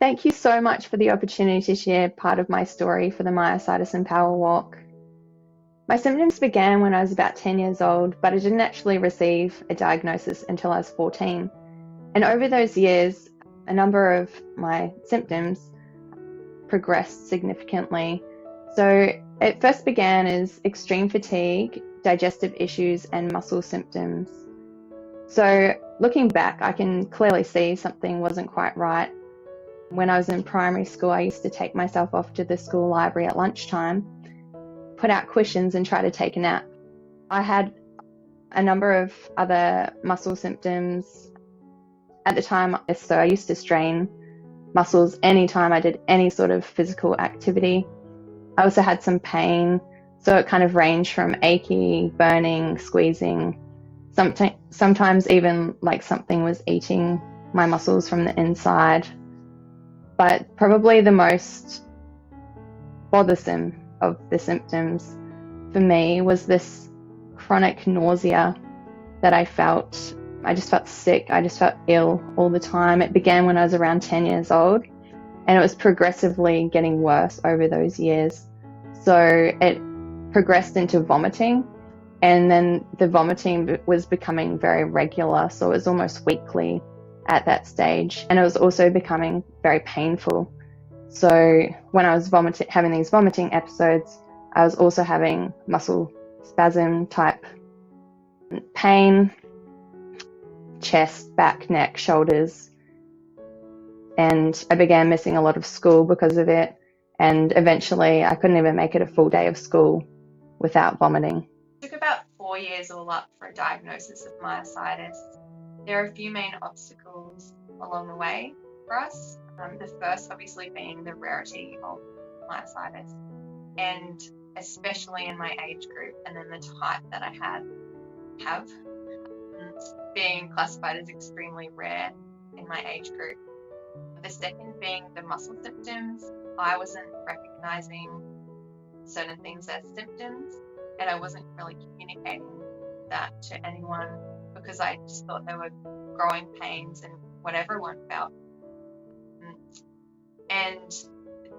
Thank you so much for the opportunity to share part of my story for the Myositis Empower Walk. My symptoms began when I was about 10 years old, but I didn't actually receive a diagnosis until I was 14. And over those years, a number of my symptoms progressed significantly. So it first began as extreme fatigue, digestive issues, and muscle symptoms. So looking back, I can clearly see something wasn't quite right. When I was in primary school, I used to take myself off to the school library at lunchtime, put out cushions and try to take a nap. I had a number of other muscle symptoms at the time, so I used to strain muscles anytime I did any sort of physical activity. I also had some pain, so it kind of ranged from achy, burning, squeezing, sometimes even like something was eating my muscles from the inside. But probably the most bothersome of the symptoms for me was this chronic nausea that I felt. I just felt sick. I just felt ill all the time. It began when I was around 10 years old, and it was progressively getting worse over those years. So it progressed into vomiting, and then the vomiting was becoming very regular. So it was almost weekly at that stage, and it was also becoming very painful. So when I was having these vomiting episodes, I was also having muscle spasm type pain, chest, back, neck, shoulders, and I began missing a lot of school because of it, and eventually I couldn't even make it a full day of school without vomiting. It took about 4 years all up for a diagnosis of myositis. There are a few main obstacles along the way for us. The first obviously being the rarity of myositis, and especially in my age group, and then the type that I have being classified as extremely rare in my age group. The second being the muscle symptoms. I wasn't recognizing certain things as symptoms, and I wasn't really communicating that to anyone because I just thought they were growing pains and what everyone felt. And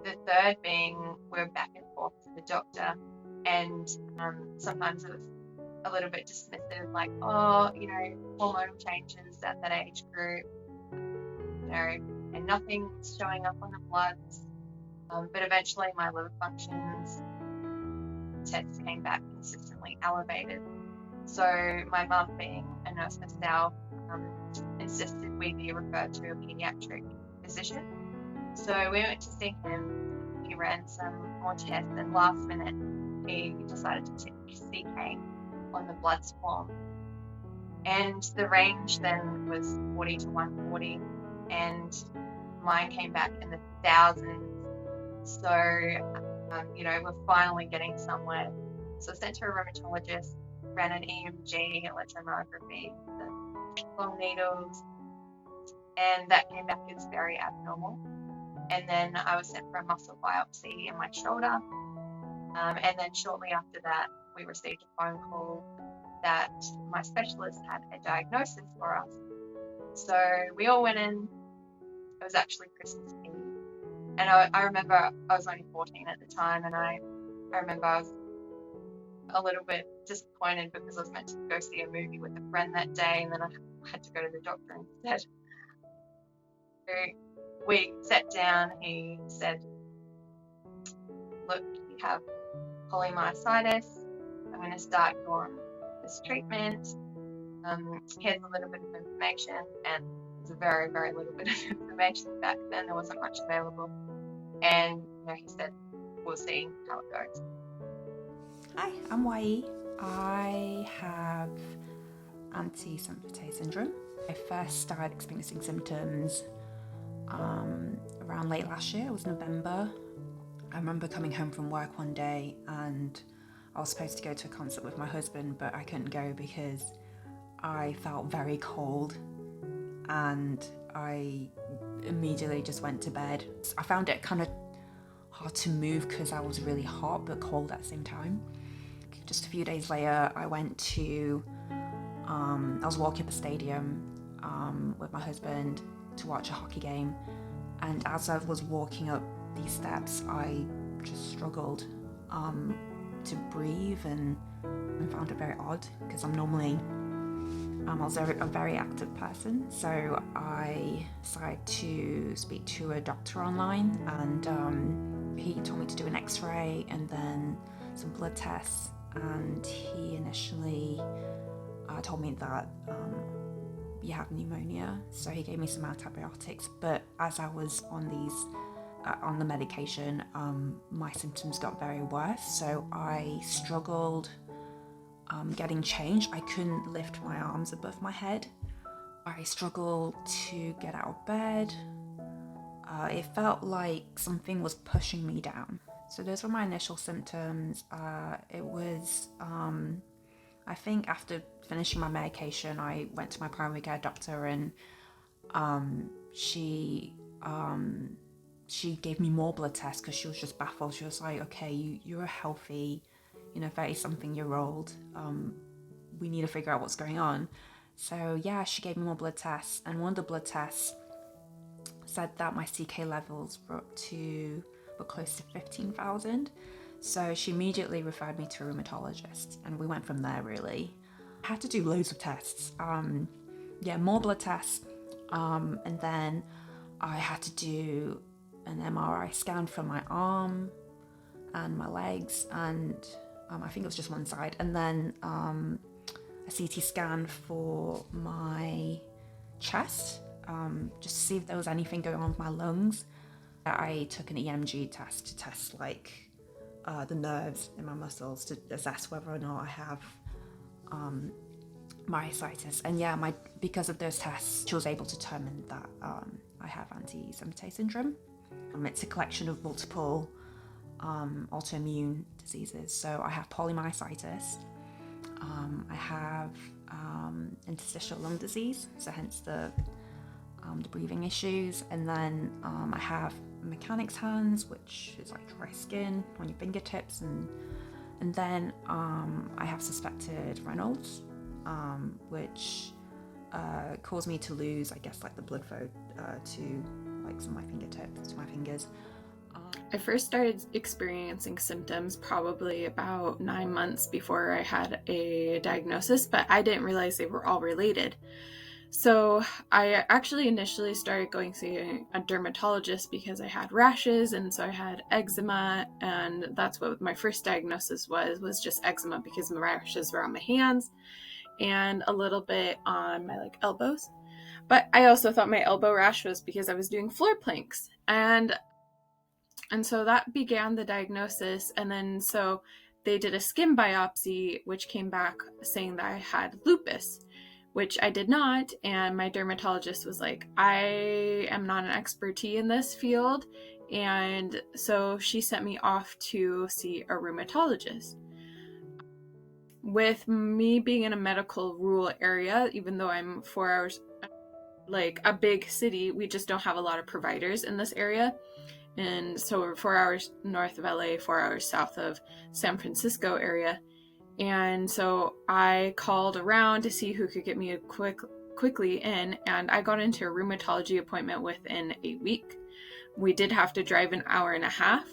the third being we're back and forth to the doctor, and sometimes it was a little bit dismissive, like, oh, hormonal changes at that age group, and nothing's showing up on the bloods. But eventually my liver functions tests came back consistently elevated. So my mum, being a nurse herself, insisted we be referred to a pediatric physician. So we went to see him. He ran some more tests, and last minute he decided to tick CK on the blood swarm. And the range then was 40 to 140, and mine came back in the thousands. So, we're finally getting somewhere. So I sent to a rheumatologist, ran an EMG, electromyography, the long needles, and that came back as very abnormal. And then I was sent for a muscle biopsy in my shoulder. And then shortly after that, we received a phone call that my specialist had a diagnosis for us. So we all went in. It was actually Christmas Eve. And I remember I was only 14 at the time, and I remember I was a little bit disappointed because I was meant to go see a movie with a friend that day, and then I had to go to the doctor instead. So we sat down. He said, look, you have polymyositis. I'm going to start you on this treatment. Here's a little bit of information, and it's a very, very little bit of information back then. There wasn't much available. And he said, we'll see how it goes. Hi, I'm Waiyee. I have anti-synthetase syndrome. I first started experiencing symptoms around late last year. It was November. I remember coming home from work one day, and I was supposed to go to a concert with my husband, but I couldn't go because I felt very cold, and I immediately just went to bed. I found it kind of hard to move because I was really hot but cold at the same time. Just a few days later, I went to, I was walking up a stadium with my husband to watch a hockey game, And as I was walking up these steps, I just struggled to breathe and found it very odd, because I'm normally I was a very active person. So I decided to speak to a doctor online, and he told me to do an x-ray and then some blood tests, and he initially told me that you have pneumonia, so he gave me some antibiotics. But as I was on on the medication, my symptoms got very worse, so I struggled getting change. I couldn't lift my arms above my head. I struggled to get out of bed. It felt like something was pushing me down. So those were my initial symptoms. It was, I think after finishing my medication, I went to my primary care doctor, and she gave me more blood tests because she was just baffled. She was like, okay, you're a healthy 30-something-year-old. We need to figure out what's going on. So yeah, she gave me more blood tests, and one of the blood tests said that my CK levels were close to 15,000. So she immediately referred me to a rheumatologist, and we went from there, really. I had to do loads of tests. More blood tests, and then I had to do an MRI scan for my arm and my legs, and I think it was just one side, and then a CT scan for my chest, just to see if there was anything going on with my lungs. I took an EMG test to test the nerves in my muscles to assess whether or not I have myositis. And yeah, because of those tests, she was able to determine that I have anti-Semitic syndrome. It's a collection of multiple autoimmune diseases. So I have polymyositis, I have interstitial lung disease, so hence the breathing issues, and then I have mechanic's hands, which is like dry skin on your fingertips, and then I have suspected Raynaud's, which caused me to lose, I guess, like the blood flow to like some of my fingertips, to my fingers. I first started experiencing symptoms probably about 9 months before I had a diagnosis, but I didn't realize they were all related. So I actually initially started going to a dermatologist because I had rashes, and so I had eczema, and that's what my first diagnosis was just eczema, because my rashes were on my hands and a little bit on my elbows. But I also thought my elbow rash was because I was doing floor planks, and so that began the diagnosis. And then so they did a skin biopsy, which came back saying that I had lupus, which I did not. And my dermatologist was like, I am not an expertise in this field. And so she sent me off to see a rheumatologist. With me being in a medical rural area, even though I'm 4 hours, like a big city, we just don't have a lot of providers in this area. And so we're 4 hours north of LA, 4 hours south of San Francisco area. And so I called around to see who could get me quickly in, and I got into a rheumatology appointment within a week. We did have to drive an hour and a half,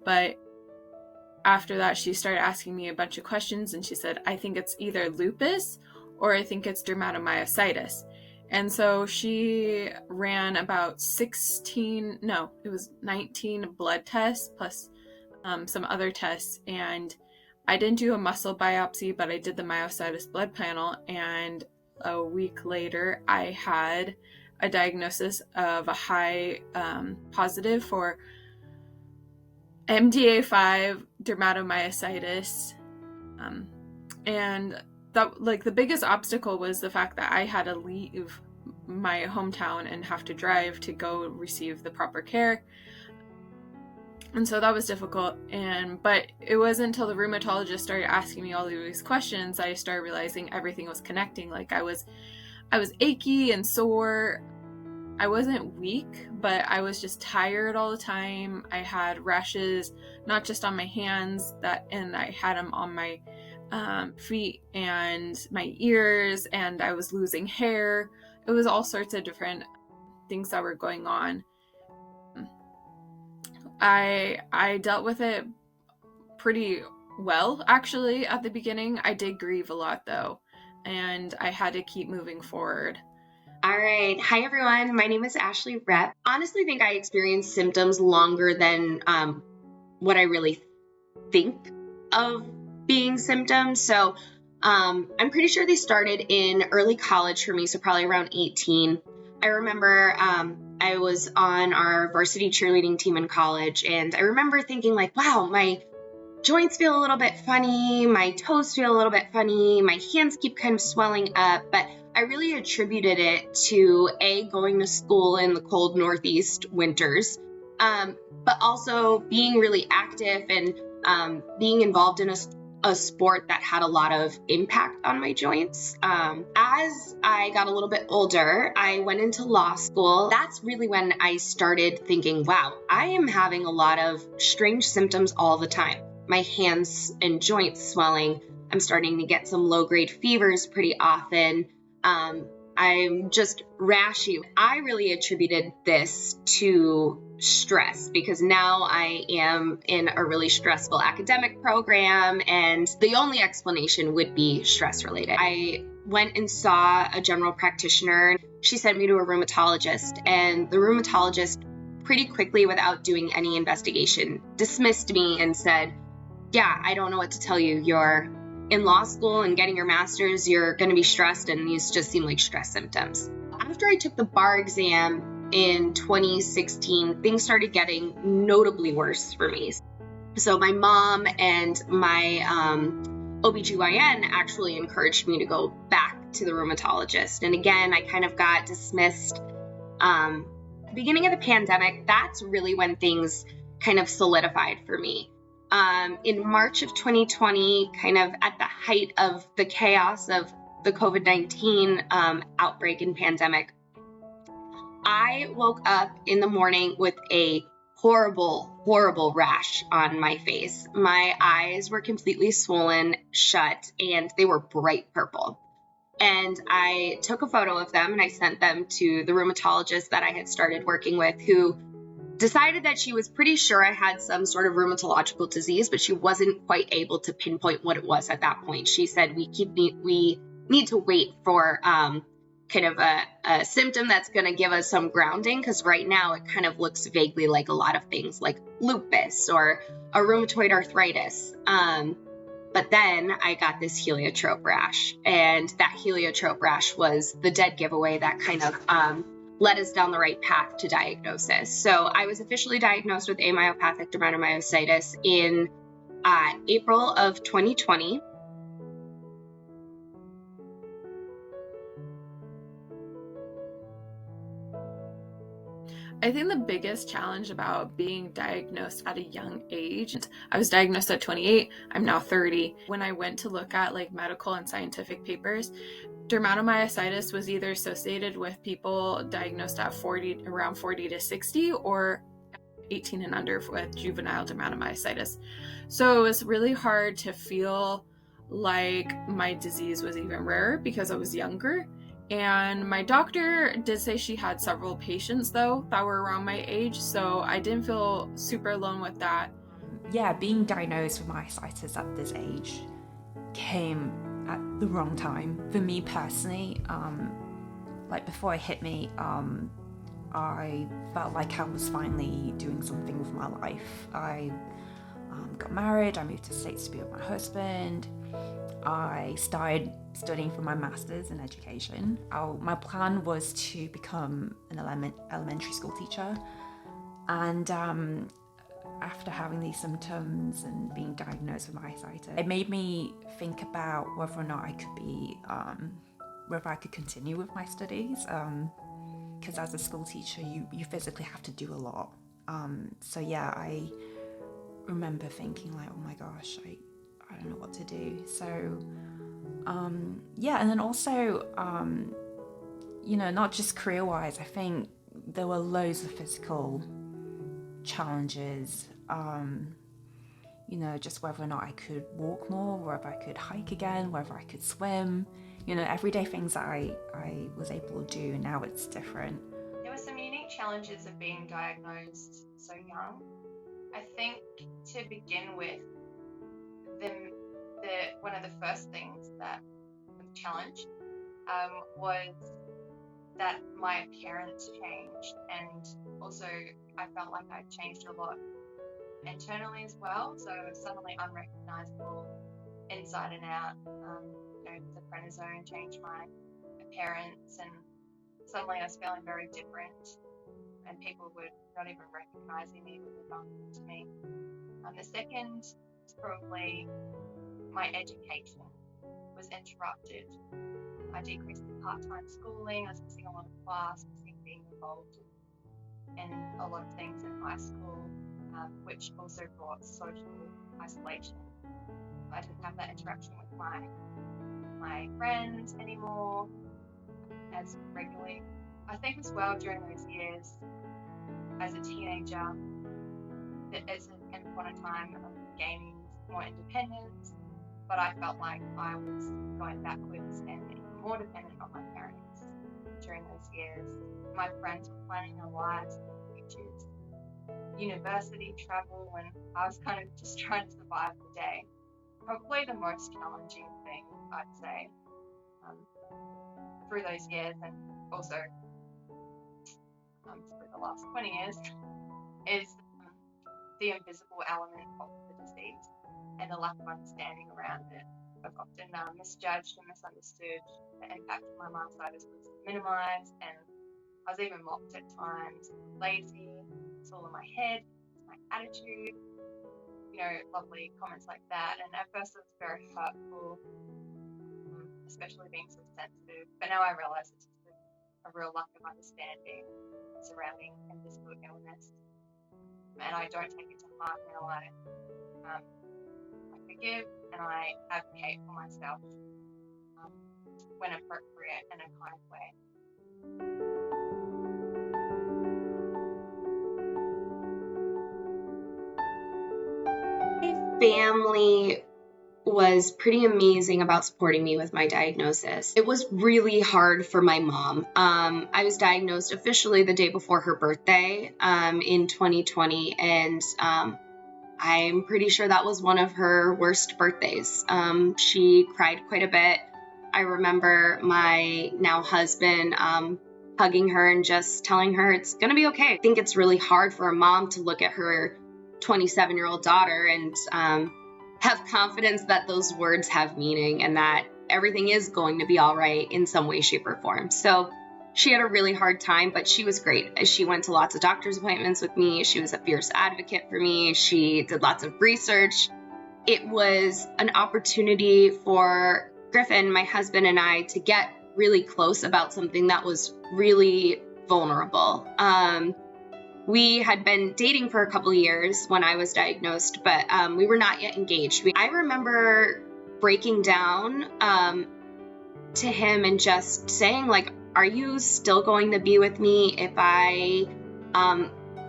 but after that she started asking me a bunch of questions, and she said, I think it's either lupus or I think it's dermatomyositis. And so she ran about 19 blood tests plus some other tests. And I didn't do a muscle biopsy, but I did the myositis blood panel. And a week later, I had a diagnosis of a high positive for MDA5 dermatomyositis. And that, the biggest obstacle was the fact that I had to leave my hometown and have to drive to go receive the proper care. And so that was difficult. But it wasn't until the rheumatologist started asking me all of these questions I started realizing everything was connecting. I was achy and sore. I wasn't weak, but I was just tired all the time. I had rashes, not just on my hands, and I had them on my feet and my ears, and I was losing hair. It was all sorts of different things that were going on. I dealt with it pretty well, actually, at the beginning. I did grieve a lot, though, and I had to keep moving forward. All right. Hi, everyone. My name is Ashley Rep. Honestly, think I experienced symptoms longer than what I really think of being symptoms. So I'm pretty sure they started in early college for me, so probably around 18. I remember I was on our varsity cheerleading team in college, and I remember thinking like, wow, my joints feel a little bit funny, my toes feel a little bit funny, my hands keep kind of swelling up, but I really attributed it to going to school in the cold Northeast winters, but also being really active and being involved in a sport that had a lot of impact on my joints. As I got a little bit older, I went into law school. That's really when I started thinking, wow, I am having a lot of strange symptoms all the time. My hands and joints swelling. I'm starting to get some low-grade fevers pretty often. I'm just rashy. I really attributed this to stress because now I am in a really stressful academic program, and the only explanation would be stress related. I went and saw a general practitioner. She sent me to a rheumatologist, and the rheumatologist pretty quickly, without doing any investigation, dismissed me and said, yeah, I don't know what to tell you. You're in law school and getting your master's, you're going to be stressed, and these just seem like stress symptoms. After I took the bar exam in 2016, things started getting notably worse for me. So my mom and my OBGYN actually encouraged me to go back to the rheumatologist. And again, I kind of got dismissed. Beginning of the pandemic, that's really when things kind of solidified for me. In March of 2020, kind of at the height of the chaos of the COVID-19 outbreak and pandemic, I woke up in the morning with a horrible, horrible rash on my face. My eyes were completely swollen shut, and they were bright purple. And I took a photo of them and I sent them to the rheumatologist that I had started working with, who decided that she was pretty sure I had some sort of rheumatological disease, but she wasn't quite able to pinpoint what it was at that point. She said, we need to wait for kind of a symptom that's going to give us some grounding, because right now it kind of looks vaguely like a lot of things like lupus or a rheumatoid arthritis. But then I got this heliotrope rash, and that heliotrope rash was the dead giveaway that kind of led us down the right path to diagnosis. So I was officially diagnosed with amyopathic dermatomyositis in April of 2020. I think the biggest challenge about being diagnosed at a young age, I was diagnosed at 28, I'm now 30. When I went to look at like medical and scientific papers, dermatomyositis was either associated with people diagnosed at around 40 to 60 or 18 and under with juvenile dermatomyositis. So it was really hard to feel like my disease was even rarer because I was younger. And my doctor did say she had several patients, though, that were around my age, so I didn't feel super alone with that. Yeah, being diagnosed with myositis at this age came at the wrong time. For me personally, like before it hit me, I felt like I was finally doing something with my life. I got married, I moved to the States to be with my husband. I started studying for my master's in education. My plan was to become an elementary school teacher, and after having these symptoms and being diagnosed with myositis, it made me think about whether or not I could whether I could continue with my studies, because as a school teacher you physically have to do a lot. So yeah, I remember thinking like, oh my gosh, I don't know what to do. So yeah, and then also not just career-wise, I think there were loads of physical challenges, just whether or not I could walk more, whether I could hike again, whether I could swim, everyday things that I was able to do. Now it's different. There were some unique challenges of being diagnosed so young. I think to begin with, the one of the first things that was challenged was that my appearance changed, and also I felt like I changed a lot internally as well. So suddenly unrecognizable inside and out. The prednisone changed my appearance, and suddenly I was feeling very different, and people were not even recognizing me when they bumped into me. The second is probably my education was interrupted. I decreased the part-time schooling. I was missing a lot of class, missing being involved in a lot of things in high school, which also brought social isolation. I didn't have that interaction with my friends anymore as regularly. I think as well during those years as a teenager, it's an important time of gaining more independence, but I felt like I was going backwards and being more dependent on my parents during those years. My friends were planning their lives, their futures, university travel, and I was kind of just trying to survive the day. Probably the most challenging thing, I'd say, through those years, and also through the last 20 years, is the invisible element of the disease and the lack of understanding around it. I've often misjudged and misunderstood the impact of my myositis was minimized, and I was even mocked at times. Lazy, it's all in my head, it's my attitude, lovely comments like that. And at first it was very hurtful, especially being so sensitive. But now I realize it's just a real lack of understanding surrounding invisible illness. And I don't take it to heart now. I forgive and I advocate for myself when appropriate in a kind way. My family was pretty amazing about supporting me with my diagnosis. It was really hard for my mom. I was diagnosed officially the day before her birthday in 2020, and I'm pretty sure that was one of her worst birthdays. She cried quite a bit. I remember my now husband hugging her and just telling her it's gonna be okay. I think it's really hard for a mom to look at her 27-year-old daughter and have confidence that those words have meaning and that everything is going to be all right in some way, shape, or form. So she had a really hard time, but she was great. She went to lots of doctor's appointments with me. She was a fierce advocate for me. She did lots of research. It was an opportunity for Griffin, my husband, and I to get really close about something that was really vulnerable. We had been dating for a couple of years when I was diagnosed, but we were not yet engaged. I remember breaking down to him and just saying, like, are you still going to be with me if I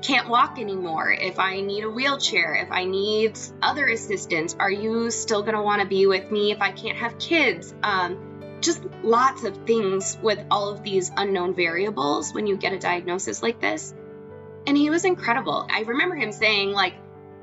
can't walk anymore, if I need a wheelchair, if I need other assistance? Are you still going to want to be with me if I can't have kids? Just lots of things with all of these unknown variables when you get a diagnosis like this. And he was incredible. I remember him saying, like,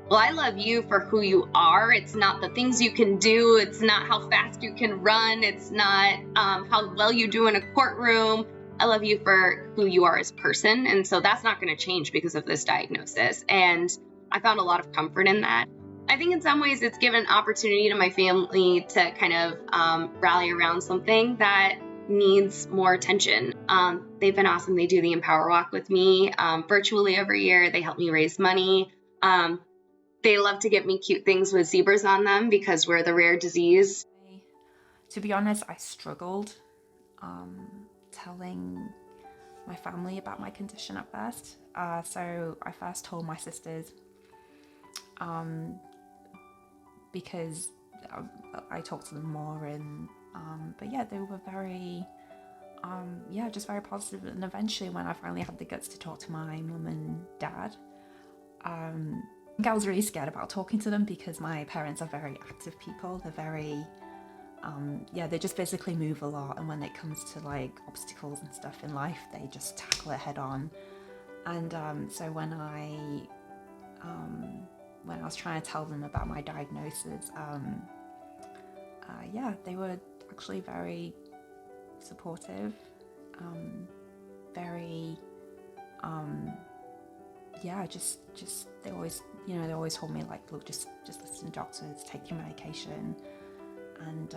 well, I love you for who you are. It's not the things you can do. It's not how fast you can run. It's not how well you do in a courtroom. I love you for who you are as a person. And so that's not going to change because of this diagnosis. And I found a lot of comfort in that. I think in some ways it's given opportunity to my family to kind of rally around something that needs more attention. They've been awesome. They do the Empower Walk with me virtually every year. They help me raise money. They love to get me cute things with zebras on them because we're the rare disease. To be honest, I struggled telling my family about my condition at first. So I first told my sisters because I talked to them more, and but yeah, they were very just very positive. And eventually when I finally had the guts to talk to my mum and dad, I think I was really scared about talking to them because my parents are very active people. They're very they just physically move a lot, and when it comes to like obstacles and stuff in life, they just tackle it head on. And so when I when I was trying to tell them about my diagnosis, yeah, they were actually very supportive, very, yeah, just they always told me, like, look, just listen to doctors, take your medication, and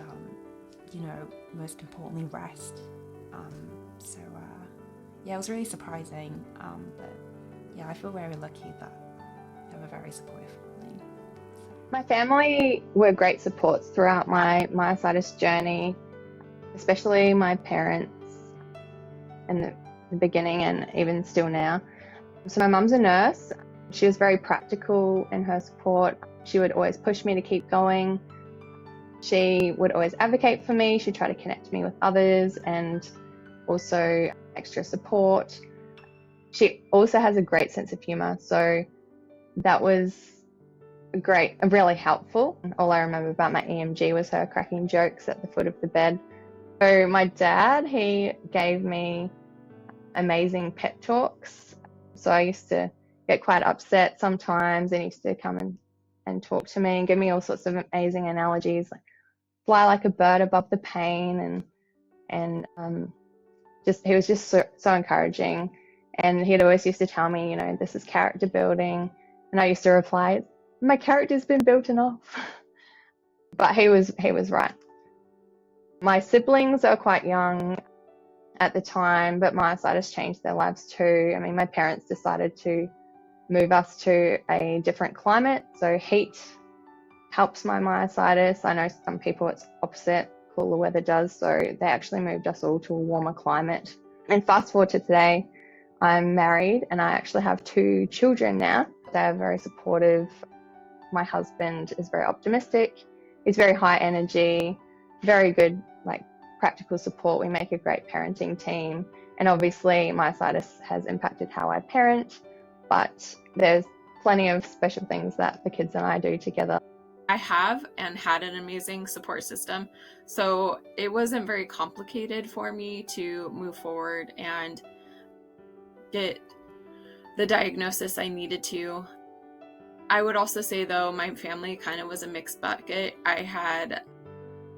most importantly, rest. So yeah, it was really surprising, but yeah, I feel very lucky that they were very supportive of me. My family were great supports throughout my myositis journey, especially my parents in the beginning and even still now. So my mum's a nurse. She was very practical in her support. She would always push me to keep going. She would always advocate for me. She'd try to connect me with others and also extra support. She also has a great sense of humour, so that was great and really helpful. All I remember about my EMG was her cracking jokes at the foot of the bed. So my dad, he gave me amazing pep talks. So I used to get quite upset sometimes, and he used to come and talk to me and give me all sorts of amazing analogies, like fly like a bird above the pain, and just he was just so encouraging. And he'd always used to tell me, this is character building, and I used to reply, my character's been built enough. But he was right. My siblings are quite young at the time, but myositis changed their lives too. I mean, my parents decided to move us to a different climate, so heat helps my myositis. I know some people it's opposite, cooler weather does, so they actually moved us all to a warmer climate. And fast forward to today, I'm married and I actually have 2 children now. They're very supportive. My husband is very optimistic. He's very high energy, very good, like, practical support. We make a great parenting team. And obviously myositis has impacted how I parent, but there's plenty of special things that the kids and I do together. I have and had an amazing support system, so it wasn't very complicated for me to move forward and get the diagnosis I needed to. I would also say, though, my family kind of was a mixed bucket. I had,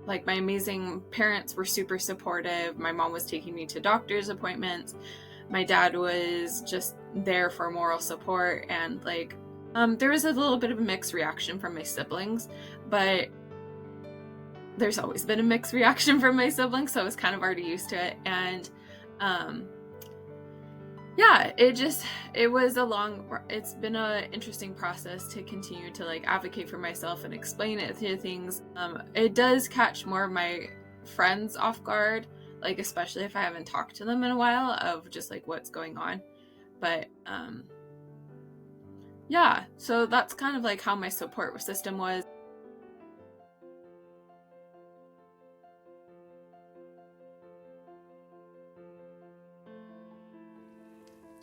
like, my amazing parents were super supportive. My mom was taking me to doctor's appointments. My dad was just there for moral support, and like there was a little bit of a mixed reaction from my siblings, but there's always been a mixed reaction from my siblings, so I was kind of already used to it. And yeah, it's been an interesting process to continue to, like, advocate for myself and explain it to things. It does catch more of my friends off guard, like, especially if I haven't talked to them in a while, of just like what's going on. But yeah, so that's kind of like how my support system was.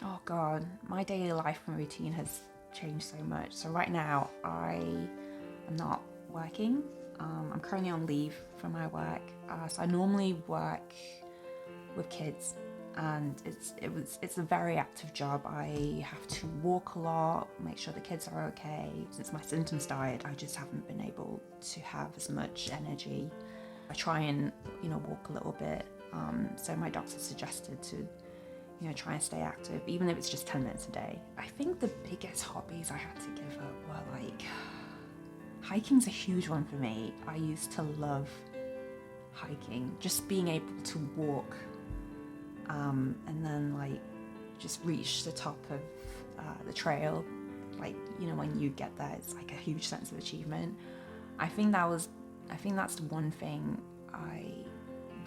Oh God, my daily life and routine has changed so much. So right now I am not working. I'm currently on leave from my work. So I normally work with kids, and it's a very active job. I have to walk a lot, make sure the kids are okay. Since my symptoms started, I just haven't been able to have as much energy. I try and walk a little bit. So my doctor suggested to try and stay active, even if it's just 10 minutes a day. I think the biggest hobbies I had to give up were, like, hiking's a huge one for me. I used to love hiking, just being able to walk and then, like, just reach the top of the trail. Like, when you get there, it's like a huge sense of achievement. I think that's the one thing I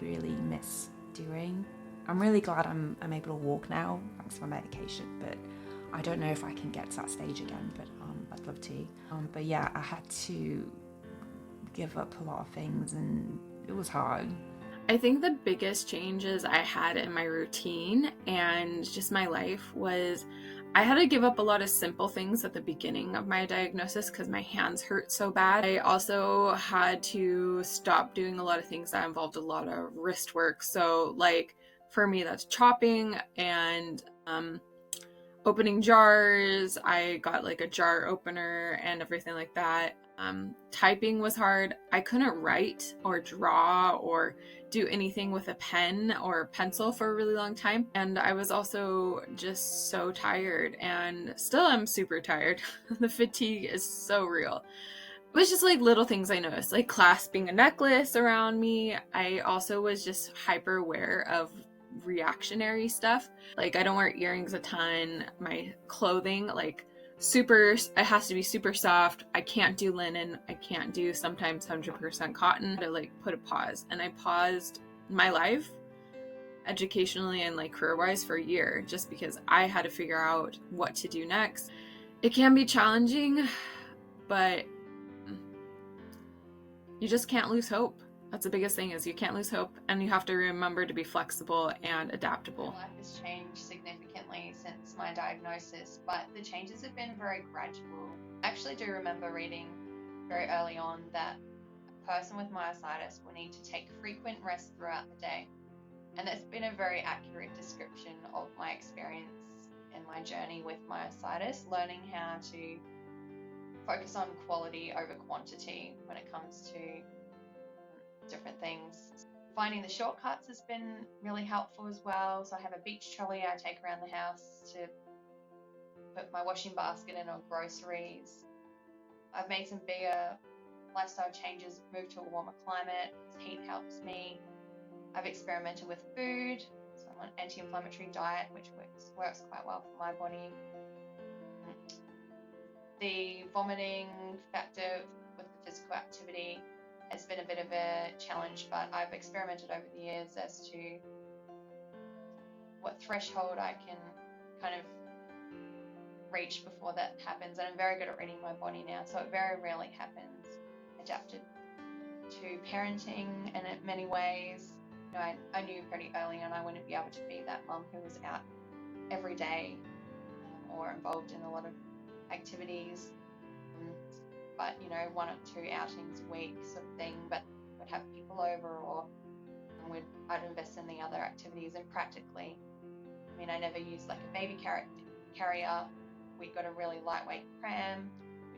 really miss doing. I'm really glad I'm able to walk now, thanks to my medication, but I don't know if I can get to that stage again, but I'd love to. But yeah, I had to give up a lot of things, and it was hard. I think the biggest changes I had in my routine and just my life was I had to give up a lot of simple things at the beginning of my diagnosis because my hands hurt so bad. I also had to stop doing a lot of things that involved a lot of wrist work. So, like, for me, that's chopping, and opening jars. I got like a jar opener and everything like that. Typing was hard. I couldn't write or draw or do anything with a pen or pencil for a really long time. And I was also just so tired, and still am super tired. The fatigue is so real. It was just like little things I noticed, like clasping a necklace around me. I also was just hyper aware of reactionary stuff. Like, I don't wear earrings a ton. My clothing, like, it has to be super soft. I can't do linen. I can't do sometimes 100% cotton. To like put a pause. And I paused my life educationally and like career-wise for a year, just because I had to figure out what to do next. It can be challenging, but you just can't lose hope. That's the biggest thing, is you can't lose hope, and you have to remember to be flexible and adaptable. My life has changed significantly since my diagnosis, but the changes have been very gradual. I actually do remember reading very early on that a person with myositis will need to take frequent rest throughout the day. And that's been a very accurate description of my experience and my journey with myositis, learning how to focus on quality over quantity when it comes to different things. Finding the shortcuts has been really helpful as well. So I have a beach trolley I take around the house to put my washing basket in or groceries. I've made some bigger lifestyle changes, moved to a warmer climate. Heat helps me. I've experimented with food, so I'm on an anti-inflammatory diet, which works quite well for my body. The vomiting factor with the physical activity has been a bit of a challenge, but I've experimented over the years as to what threshold I can kind of reach before that happens. And I'm very good at reading my body now, so it very rarely happens. Adapted to parenting and in many ways. You know, I knew pretty early on I wouldn't be able to be that mum who was out every day or involved in a lot of activities. But, you know, 1 or 2 outings a week sort of thing, but would have people over, or I'd invest in the other activities. And practically, I mean, I never used like a baby carrier. We got a really lightweight pram.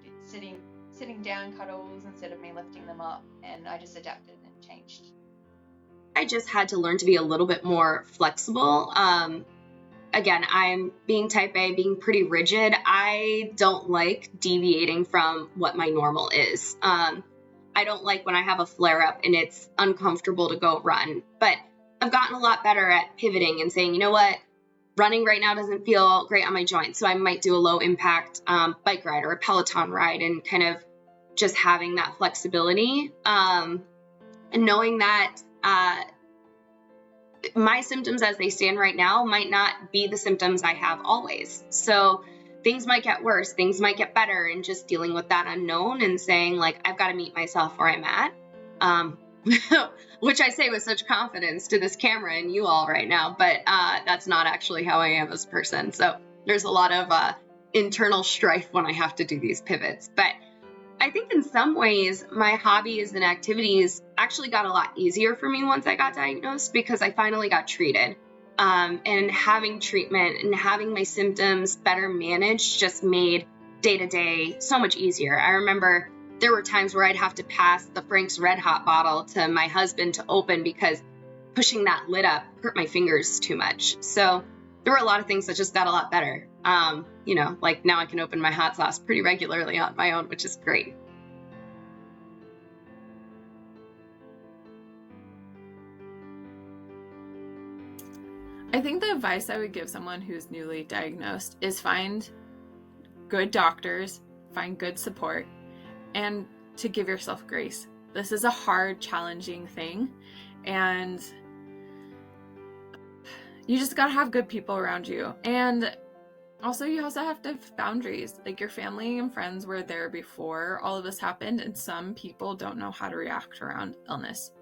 We did sitting down cuddles instead of me lifting them up, and I just adapted and changed. I just had to learn to be a little bit more flexible. Again, I'm being type A, being pretty rigid. I don't like deviating from what my normal is. I don't like when I have a flare up and it's uncomfortable to go run, but I've gotten a lot better at pivoting and saying, you know what, running right now doesn't feel great on my joints, so I might do a low impact bike ride or a Peloton ride, and kind of just having that flexibility, and knowing that my symptoms as they stand right now might not be the symptoms I have always. So things might get worse, things might get better, and just dealing with that unknown and saying, like, I've got to meet myself where I'm at, which I say with such confidence to this camera and you all right now, but that's not actually how I am as a person. So there's a lot of internal strife when I have to do these pivots. But I think in some ways, my hobbies and activities actually got a lot easier for me once I got diagnosed, because I finally got treated. And having treatment and having my symptoms better managed just made day-to-day so much easier. I remember there were times where I'd have to pass the Frank's Red Hot bottle to my husband to open because pushing that lid up hurt my fingers too much. So there were a lot of things that just got a lot better. You know, like now I can open my hot sauce pretty regularly on my own, which is great. I think the advice I would give someone who's newly diagnosed is find good doctors, find good support, and to give yourself grace. This is a hard, challenging thing, and you just gotta have good people around you. And also, you also have to have boundaries. Like, your family and friends were there before all of this happened, and some people don't know how to react around illness.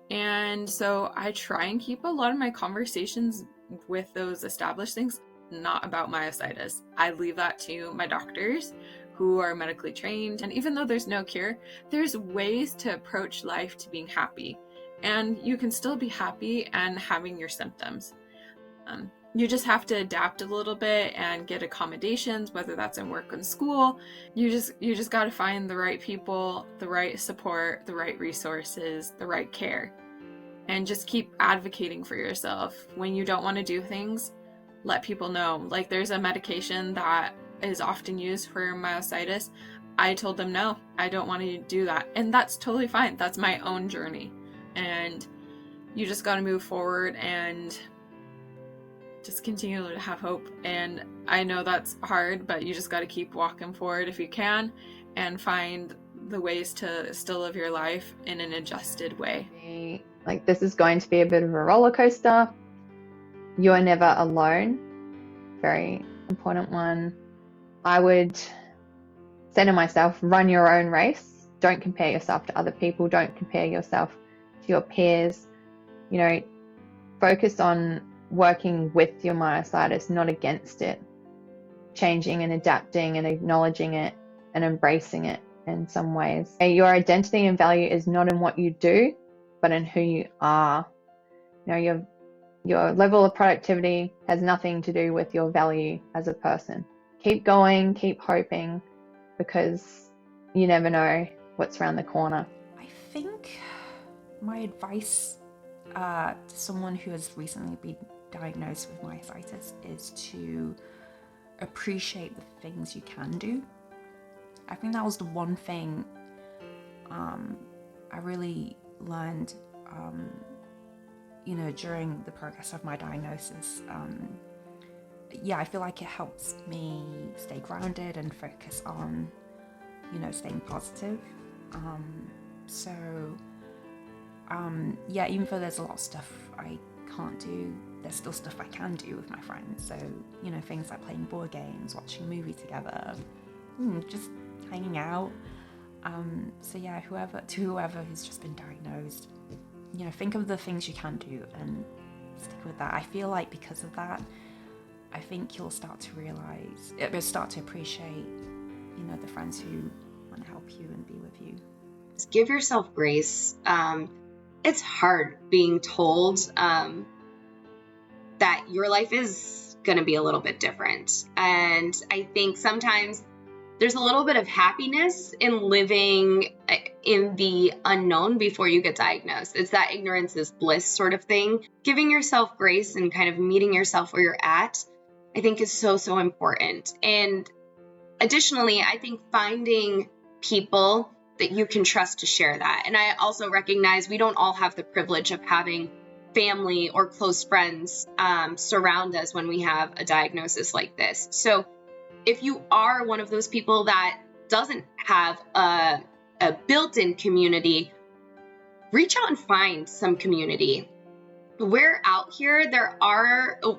And so I try and keep a lot of my conversations with those established things not about myositis. I leave that to my doctors who are medically trained. And even though there's no cure, there's ways to approach life to being happy. And you can still be happy and having your symptoms. you just have to adapt a little bit and get accommodations, whether that's in work and school. You just got to find the right people, the right support, the right resources, the right care, and just keep advocating for yourself. When you don't want to do things, let people know. Like, there's a medication that is often used for myositis. I told them, no, I don't want to do that. And that's totally fine. That's my own journey. And you just got to move forward and just continue to have hope. And I know that's hard, but you just got to keep walking forward if you can, and find the ways to still live your life in an adjusted way. Like, this is going to be a bit of a roller coaster. You are never alone. Very important one. I would say to myself, run your own race. Don't compare yourself to other people. Don't compare yourself to your peers. You know, focus on working with your myositis, not against it. Changing and adapting and acknowledging it and embracing it in some ways. Your identity and value is not in what you do, but in who you are. You know, your level of productivity has nothing to do with your value as a person. Keep going, keep hoping, because you never know what's around the corner. I think my advice to someone who has recently been diagnosed with myositis is to appreciate the things you can do. I think that was the one thing I really learned during the progress of my diagnosis. I feel like it helps me stay grounded and focus on staying positive. Even though there's a lot of stuff I can't do, there's still stuff I can do with my friends. So, things like playing board games, watching a movie together, just hanging out. Whoever who's just been diagnosed, think of the things you can do and stick with that. I feel like because of that, I think you'll start to appreciate, the friends who want to help you and be with you. Give yourself grace. It's hard being told that your life is going to be a little bit different. And I think sometimes there's a little bit of happiness in living in the unknown before you get diagnosed. It's that ignorance is bliss sort of thing. Giving yourself grace and kind of meeting yourself where you're at, I think is so, so important. And additionally, I think finding people that you can trust to share that. And I also recognize we don't all have the privilege of having family or close friends surround us when we have a diagnosis like this. So if you are one of those people that doesn't have a built-in community, reach out and find some community. We're out here.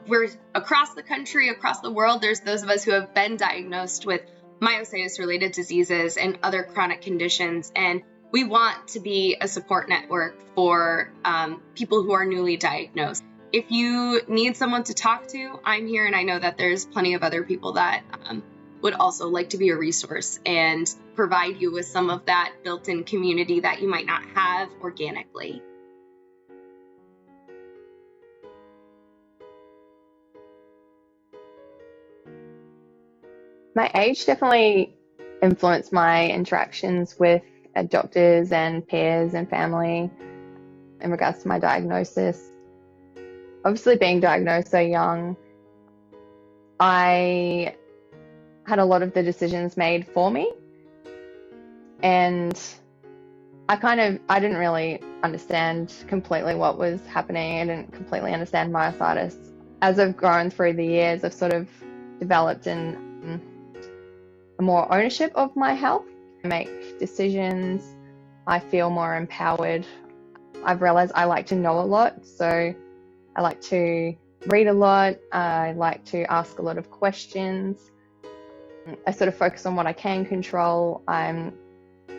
We're across the country, across the world. There's those of us who have been diagnosed with myositis-related diseases and other chronic conditions. And we want to be a support network for people who are newly diagnosed. If you need someone to talk to, I'm here, and I know that there's plenty of other people that would also like to be a resource and provide you with some of that built-in community that you might not have organically. My age definitely influenced my interactions with doctors and peers and family in regards to my diagnosis. Obviously, being diagnosed so young, I had a lot of the decisions made for me, and I didn't really understand completely what was happening. I didn't completely understand myositis. As I've grown through the years, I've sort of developed a more ownership of my health. I make decisions. I feel more empowered. I've realized I like to know a lot, so I like to read a lot. I like to ask a lot of questions. I sort of focus on what I can control. I'm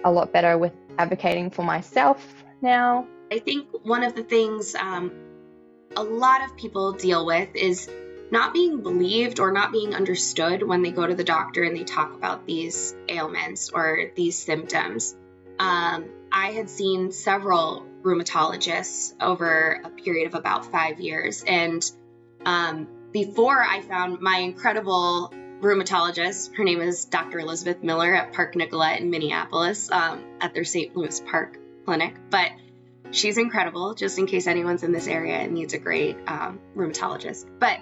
a lot better with advocating for myself now. I think one of the things a lot of people deal with is not being believed or not being understood when they go to the doctor and they talk about these ailments or these symptoms. I had seen several rheumatologists over a period of about 5 years, and before I found my incredible rheumatologist. Her name is Dr. Elizabeth Miller at Park Nicollet in Minneapolis, at their St. Louis Park clinic. But she's incredible, just in case anyone's in this area and needs a great rheumatologist. But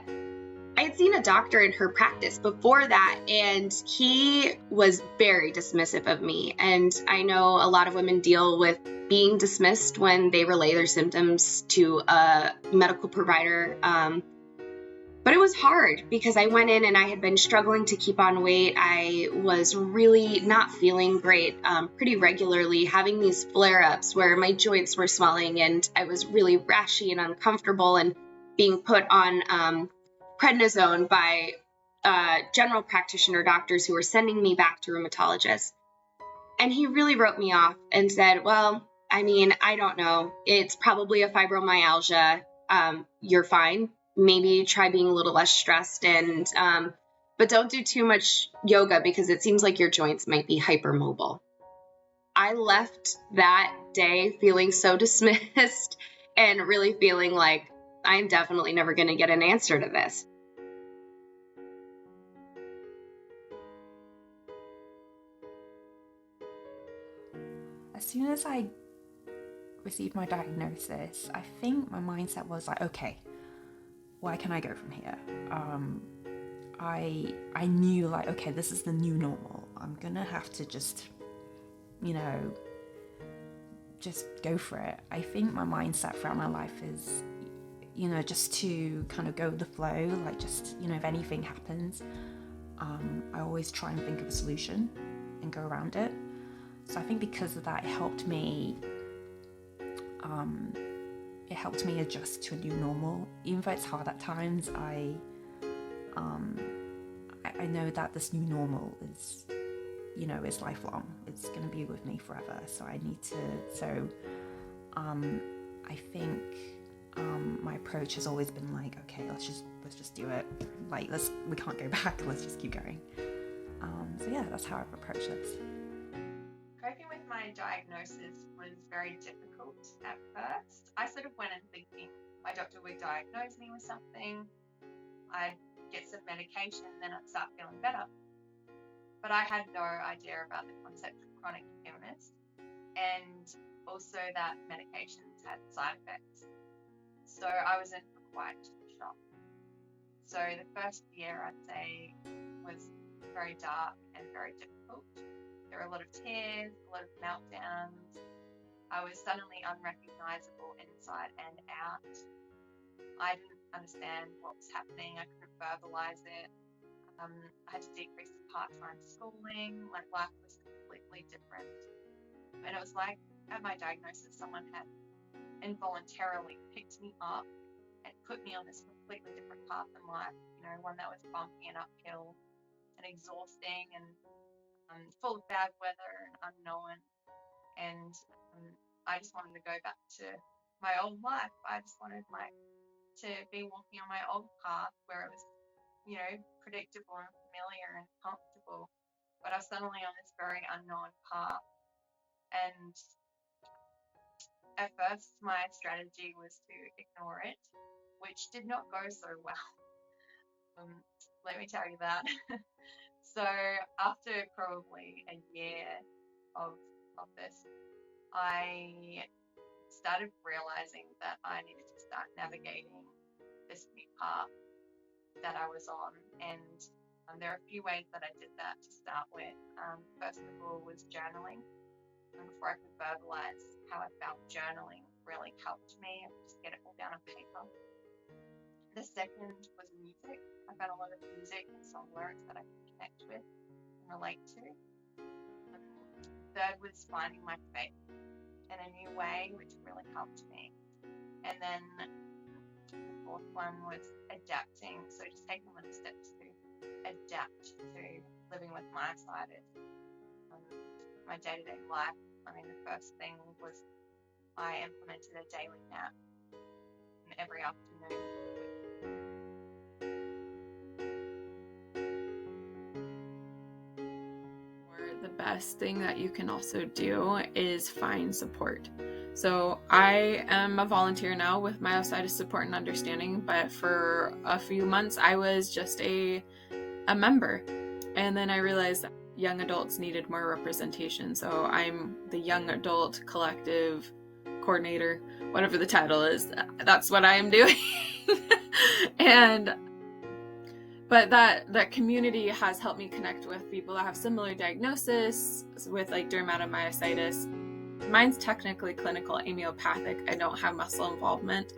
I had seen a doctor in her practice before that, and he was very dismissive of me. And I know a lot of women deal with being dismissed when they relay their symptoms to a medical provider. But it was hard because I went in and I had been struggling to keep on weight. I was really not feeling great pretty regularly, having these flare-ups where my joints were swelling and I was really rashy and uncomfortable, and being put on prednisone by general practitioner doctors who were sending me back to rheumatologists. And he really wrote me off and said, well, I mean, I don't know. It's probably a fibromyalgia. You're fine. Maybe try being a little less stressed, and but don't do too much yoga because it seems like your joints might be hypermobile. I left that day feeling so dismissed and really feeling like I'm definitely never going to get an answer to this. As soon as I received my diagnosis, I think my mindset was like, okay, where can I go from here? I knew, like, okay, this is the new normal. I'm gonna have to just go for it. I think my mindset throughout my life is, just to kind of go with the flow, like just, if anything happens, I always try and think of a solution and go around it. So I think because of that, it helped me adjust to a new normal. Even though it's hard at times, I know that this new normal is, is lifelong. It's going to be with me forever. So I need to. So I think my approach has always been like, okay, let's just do it. Like we can't go back. Let's just keep going. So yeah, that's how I've approached this. Coping with my diagnosis was very difficult at first. I sort of went in thinking my doctor would diagnose me with something, I'd get some medication, then I'd start feeling better. But I had no idea about the concept of chronic illness, and also that medications had side effects. So I was in for quite a shock. So the first year, I'd say, was very dark and very difficult. There were a lot of tears, a lot of meltdowns. I was suddenly unrecognizable inside and out. I didn't understand what was happening. I couldn't verbalize it. I had to decrease the part-time schooling. Like, life was completely different. And it was like, at my diagnosis, someone had involuntarily picked me up and put me on this completely different path in life, one that was bumpy and uphill and exhausting and full of bad weather and unknown. And I just wanted to go back to my old life. I just wanted to be walking on my old path where it was, predictable and familiar and comfortable. But I was suddenly on this very unknown path. And at first, my strategy was to ignore it, which did not go so well. Let me tell you that. So after probably a year of this, I started realizing that I needed to start navigating this new path that I was on. And there are a few ways that I did that to start with. First of all was journaling. And before I could verbalize how I felt, journaling really helped me and just get it all down on paper. The second was music. I found a lot of music and song lyrics that I could connect with and relate to. Third was finding my faith in a new way, which really helped me. And then the fourth one was adapting. So just taking little steps to adapt to living with myositis. My day-to-day life, the first thing was I implemented a daily nap every afternoon. The best thing that you can also do is find support. So I am a volunteer now with Myositis Support and Understanding, but for a few months I was just a member. And then I realized that young adults needed more representation. So I'm the Young Adult Collective Coordinator, whatever the title is. That's what I am doing. But that community has helped me connect with people that have similar diagnosis with like dermatomyositis. Mine's technically clinical amyopathic. I don't have muscle involvement.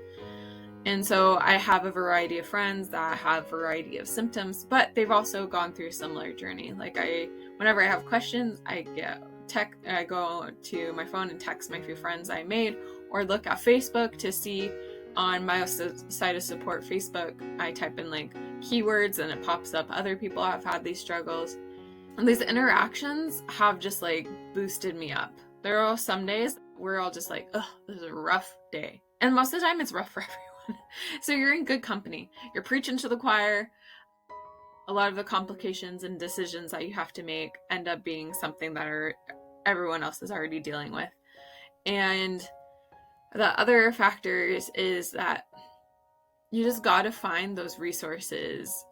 And so I have a variety of friends that have a variety of symptoms, but they've also gone through a similar journey. Like whenever I have questions, I go to my phone and text my few friends I made, or look at Facebook to see on Myositis Support Facebook, I type in like keywords and it pops up other people have had these struggles. And these interactions have just like boosted me up. There are some days we're all just like, ugh, this is a rough day. And most of the time it's rough for everyone. So you're in good company. You're preaching to the choir. A lot of the complications and decisions that you have to make end up being something that everyone else is already dealing with. And the other factors is that you just got to find those resources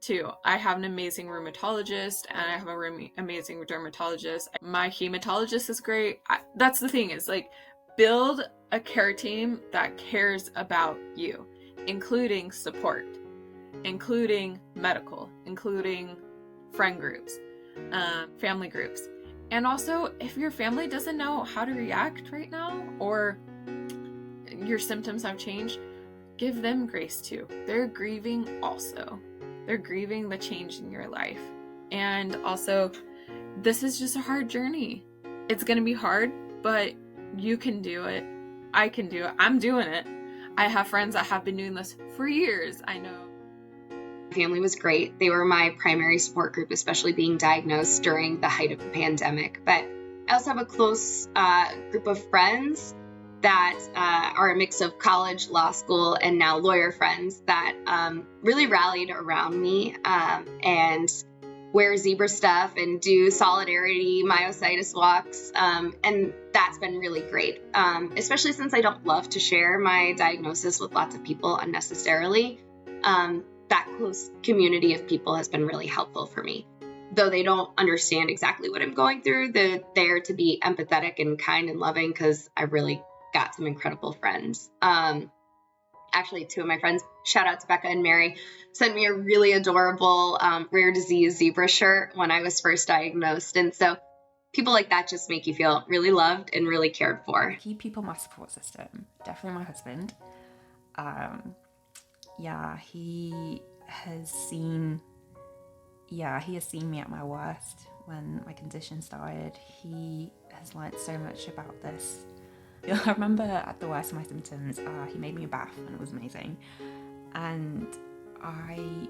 too. I have an amazing rheumatologist and I have an amazing dermatologist. My hematologist is great. That's the thing, is like, build a care team that cares about you, including support, including medical, including friend groups, family groups. And also, if your family doesn't know how to react right now, or your symptoms have changed, give them grace too. They're grieving also. They're grieving the change in your life. And also, this is just a hard journey. It's going to be hard, but you can do it. I can do it. I'm doing it. I have friends that have been doing this for years. I know. My family was great. They were my primary support group, especially being diagnosed during the height of the pandemic. But I also have a close group of friends that are a mix of college, law school, and now lawyer friends that really rallied around me and wear zebra stuff and do solidarity myositis walks. And that's been really great, especially since I don't love to share my diagnosis with lots of people unnecessarily. That close community of people has been really helpful for me. Though they don't understand exactly what I'm going through, they're there to be empathetic and kind and loving, because I really got some incredible friends. Actually, two of my friends, shout out to Becca and Mary, sent me a really adorable rare disease zebra shirt when I was first diagnosed. And so people like that just make you feel really loved and really cared for. Key people in my support system, definitely my husband. He has seen me at my worst when my condition started. He has learned so much about this. I remember at the worst of my symptoms, he made me a bath and it was amazing. And I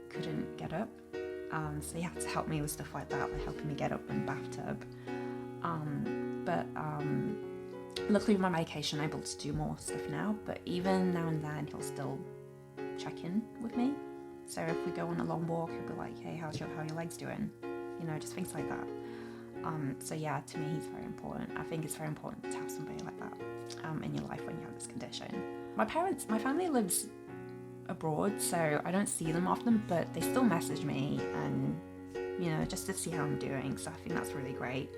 couldn't get up. So he had to help me with stuff like that, like helping me get up in the bathtub. Luckily with my medication, I'm able to do more stuff now. But even now and then, he'll still check in with me. So if we go on a long walk, he'll be like, hey, how are your legs doing? You know, just things like that. So yeah, to me, he's very important. I think it's very important to have somebody like that in your life when you have this condition. My family lives abroad, so I don't see them often, but they still message me and, you know, just to see how I'm doing. So I think that's really great.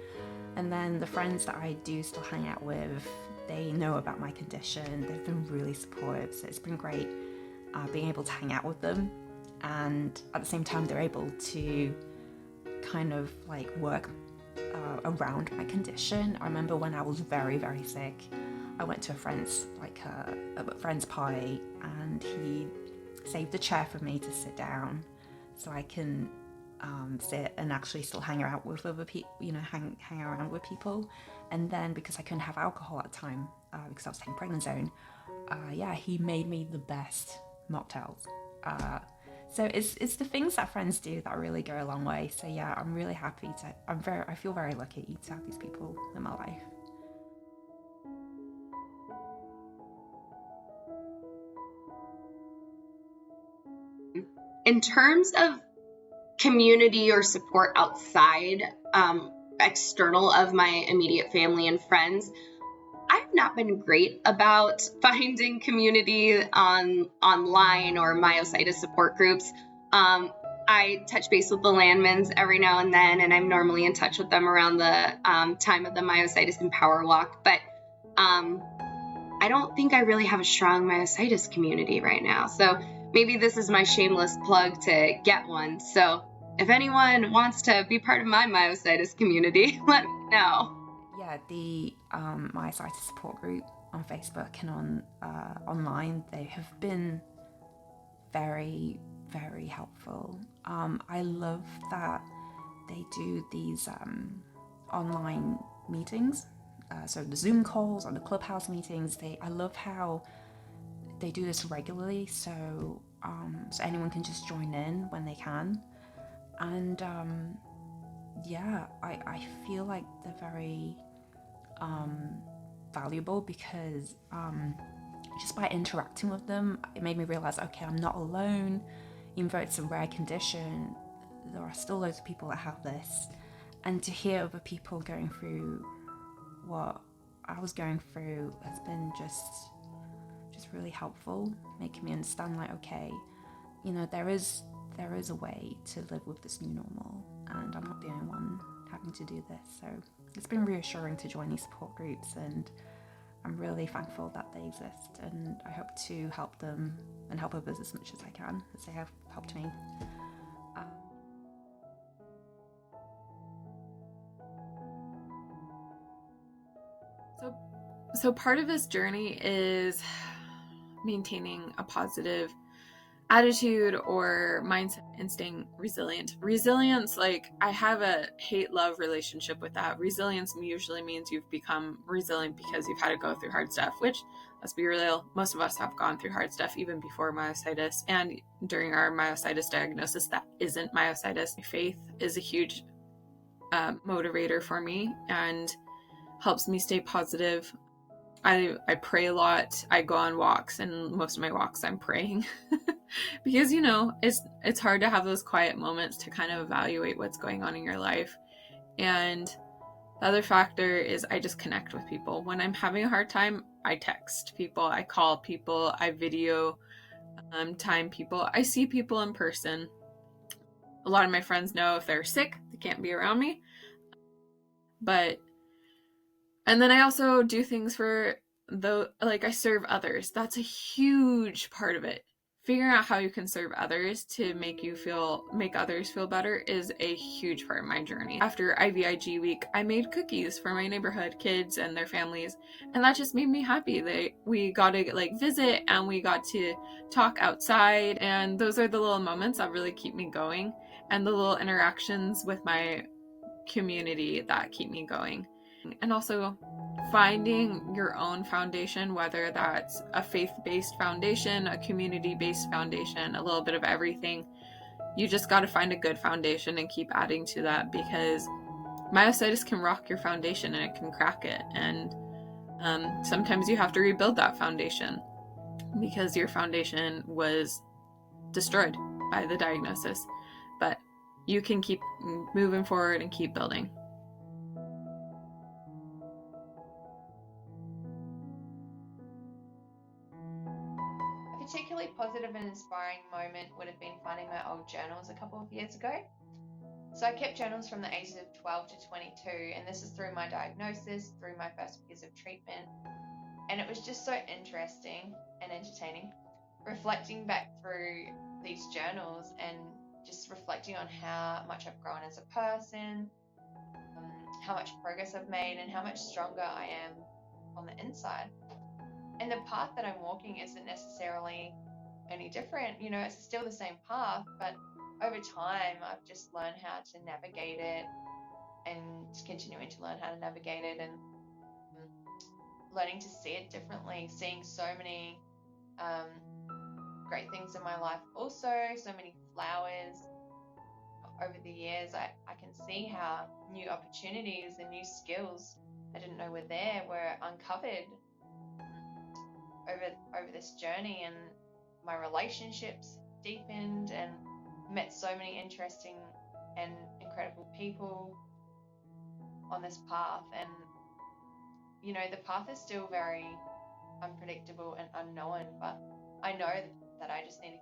And then the friends that I do still hang out with, they know about my condition. They've been really supportive, so it's been great being able to hang out with them. And at the same time, they're able to kind of like work around my condition. I remember when I was very, very sick, I went to a friend's party, and he saved a chair for me to sit down so I can sit and actually still hang around with other people, hang around with people. And then because I couldn't have alcohol at the time because I was taking prednisone, he made me the best mocktails. So it's the things that friends do that really go a long way. So yeah, I'm really happy I feel very lucky to have these people in my life. In terms of community or support outside, external of my immediate family and friends, I've not been great about finding community online or myositis support groups. I touch base with the Landmans every now and then, and I'm normally in touch with them around the time of the Myositis Empower Walk. But I don't think I really have a strong myositis community right now. So maybe this is my shameless plug to get one. So if anyone wants to be part of my myositis community, let me know. Yeah, the Myositis support group on Facebook and on online, they have been very, very helpful. I love that they do these online meetings, so the Zoom calls or the Clubhouse meetings. I love how they do this regularly, so anyone can just join in when they can, and yeah, I feel like they're very valuable because just by interacting with them, it made me realize, okay, I'm not alone. Even though it's a rare condition, there are still loads of people that have this. And to hear other people going through what I was going through has been just really helpful, making me understand, like, okay, you know, there is a way to live with this new normal, and I'm not the only one having to do this. So it's been reassuring to join these support groups, and I'm really thankful that they exist, and I hope to help them and help others as much as I can, as they have helped me. So part of this journey is maintaining a positive attitude or mindset and staying resilient. Resilience, like, I have a hate-love relationship with that. Resilience usually means you've become resilient because you've had to go through hard stuff, which, let's be real, most of us have gone through hard stuff even before myositis and during our myositis diagnosis that isn't myositis. Faith is a huge motivator for me and helps me stay positive. I pray a lot. I go on walks, and most of my walks I'm praying because, you know, it's hard to have those quiet moments to kind of evaluate what's going on in your life. And the other factor is I just connect with people. When I'm having a hard time, I text people, I call people, I video time people, I see people in person. A lot of my friends know if they're sick, they can't be around me. And then I also do things for I serve others. That's a huge part of it. Figuring out how you can serve others to make others feel better is a huge part of my journey. After IVIG week, I made cookies for my neighborhood kids and their families, and that just made me happy. We got to visit, and we got to talk outside, and those are the little moments that really keep me going, and the little interactions with my community that keep me going. And also finding your own foundation, whether that's a faith-based foundation, a community-based foundation, a little bit of everything. You just got to find a good foundation and keep adding to that, because myositis can rock your foundation and it can crack it. And sometimes you have to rebuild that foundation because your foundation was destroyed by the diagnosis. But you can keep moving forward and keep building. A particularly positive and inspiring moment would have been finding my old journals a couple of years ago. So I kept journals from the ages of 12 to 22, and this is through my diagnosis, through my first years of treatment. And it was just so interesting and entertaining, reflecting back through these journals and just reflecting on how much I've grown as a person, how much progress I've made, and how much stronger I am on the inside. And the path that I'm walking isn't necessarily any different. You know, it's still the same path, but over time, I've just learned how to navigate it and continuing to learn how to navigate it and learning to see it differently, seeing so many great things in my life also, so many flowers. Over the years, I can see how new opportunities and new skills I didn't know were there were uncovered over this journey, and my relationships deepened and met so many interesting and incredible people on this path. And the path is still very unpredictable and unknown, but I know that I just need to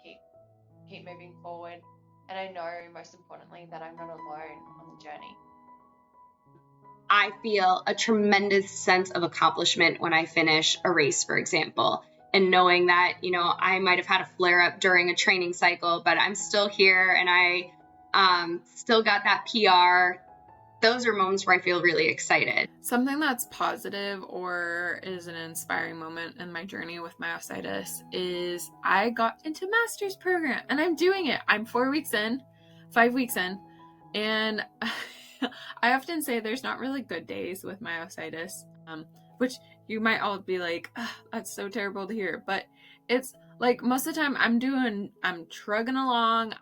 keep moving forward, and I know, most importantly, that I'm not alone on the journey. I feel a tremendous sense of accomplishment when I finish a race, for example, and knowing that, I might have had a flare up during a training cycle, but I'm still here and I still got that PR. Those are moments where I feel really excited. Something that's positive or is an inspiring moment in my journey with myositis is I got into master's program and I'm doing it. I'm 5 weeks in, and I often say there's not really good days with myositis, which you might all be like, that's so terrible to hear. But it's like most of the time I'm trugging along.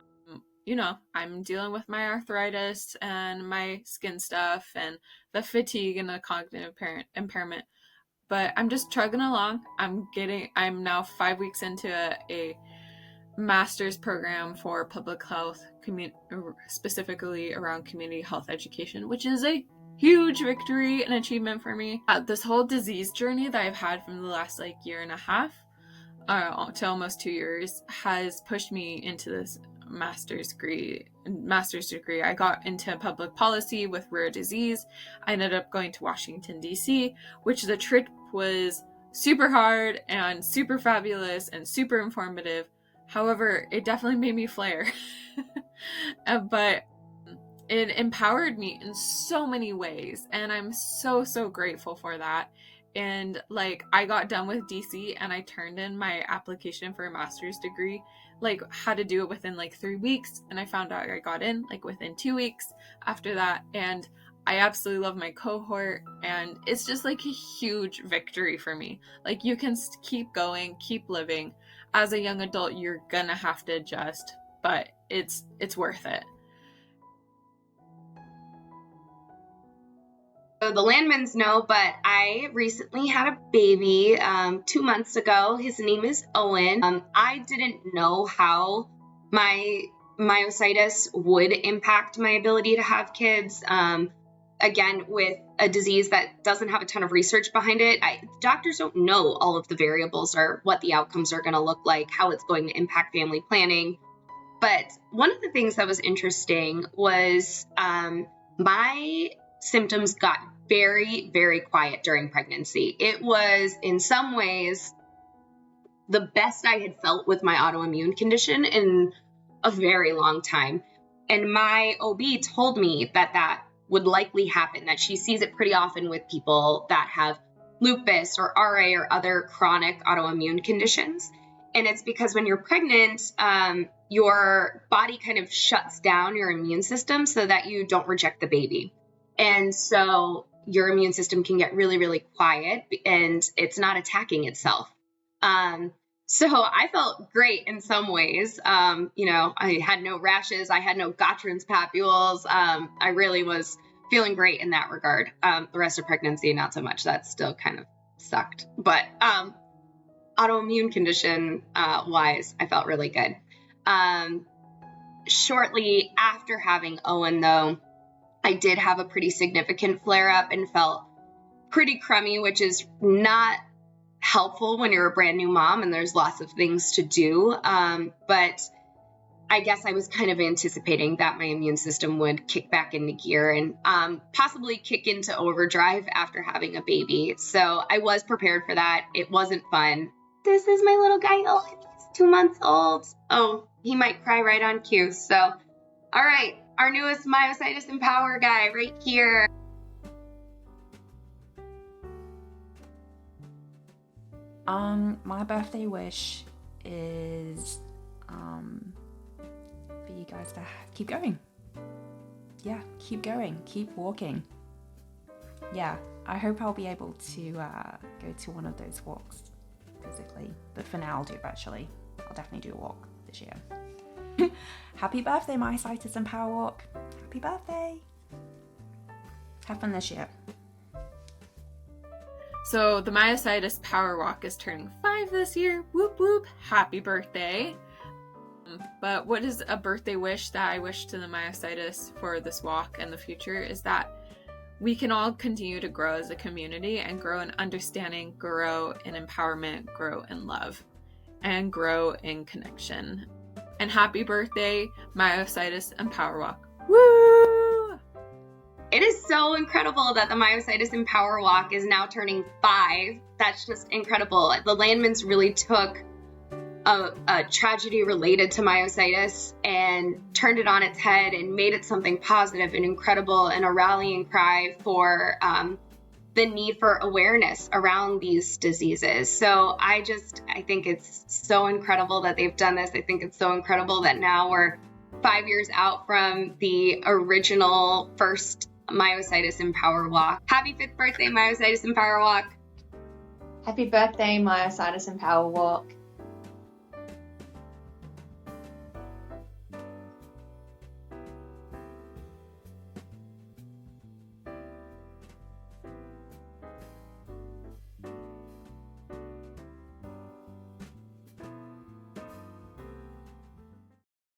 I'm dealing with my arthritis and my skin stuff and the fatigue and the cognitive impairment. But I'm just trugging along. I'm now 5 weeks into a master's program for public health, specifically around community health education, which is a huge victory and achievement for me. This whole disease journey that I've had from the last year and a half to almost 2 years has pushed me into this master's degree. I got into public policy with rare disease. I ended up going to Washington, D.C., which the trip was super hard and super fabulous and super informative. However, it definitely made me flare. But it empowered me in so many ways, and I'm so, so grateful for that. And I got done with DC and I turned in my application for a master's degree, had to do it within 3 weeks, and I found out I got in within 2 weeks after that. And I absolutely love my cohort, and it's just a huge victory for me. You can keep going, keep living. As a young adult, you're gonna have to adjust, but it's worth it. So the Landmans know, but I recently had a baby 2 months ago. His name is Owen. I didn't know how my myositis would impact my ability to have kids. Again, with a disease that doesn't have a ton of research behind it, doctors don't know all of the variables or what the outcomes are going to look like, how it's going to impact family planning. But one of the things that was interesting was my symptoms got very, very quiet during pregnancy. It was, in some ways, the best I had felt with my autoimmune condition in a very long time. And my OB told me that would likely happen, that she sees it pretty often with people that have lupus or RA or other chronic autoimmune conditions. And it's because when you're pregnant, your body kind of shuts down your immune system so that you don't reject the baby. And so your immune system can get really, really quiet and it's not attacking itself. So I felt great in some ways. I had no rashes. I had no Gottron's papules. I really was feeling great in that regard. The rest of pregnancy, not so much. That still kind of sucked. But autoimmune condition wise, I felt really good. Shortly after having Owen, though, I did have a pretty significant flare up and felt pretty crummy, which is not helpful when you're a brand new mom and there's lots of things to do. But I guess I was kind of anticipating that my immune system would kick back into gear and possibly kick into overdrive after having a baby. So I was prepared for that. It wasn't fun. This is my little guy. Oh, he's 2 months old. Oh, he might cry right on cue. So, all right, our newest Myositis Empower guy right here. My birthday wish is for you guys to keep going. Yeah, keep going, keep walking. Yeah, I hope I'll be able to go to one of those walks physically, but for now I'll do it virtually. I'll definitely do a walk this year. Happy birthday, Myositis Empower Walk. Happy birthday. Have fun this year. So the Myositis Power Walk is turning 5 this year. Whoop whoop. Happy birthday. But what is a birthday wish that I wish to the myositis for this walk and the future is that we can all continue to grow as a community and grow in understanding, grow in empowerment, grow in love, and grow in connection. And happy birthday, Myositis Empower Walk. Woo! It is so incredible that the Myositis Empower Walk is now turning 5. That's just incredible. The Landmans really took a tragedy related to myositis and turned it on its head and made it something positive and incredible and a rallying cry for the need for awareness around these diseases. So I think it's so incredible that they've done this. I think it's so incredible that now we're 5 years out from the original first Myositis Empower Walk. Happy 5th birthday, Myositis Empower Walk. Happy birthday, Myositis Empower Walk.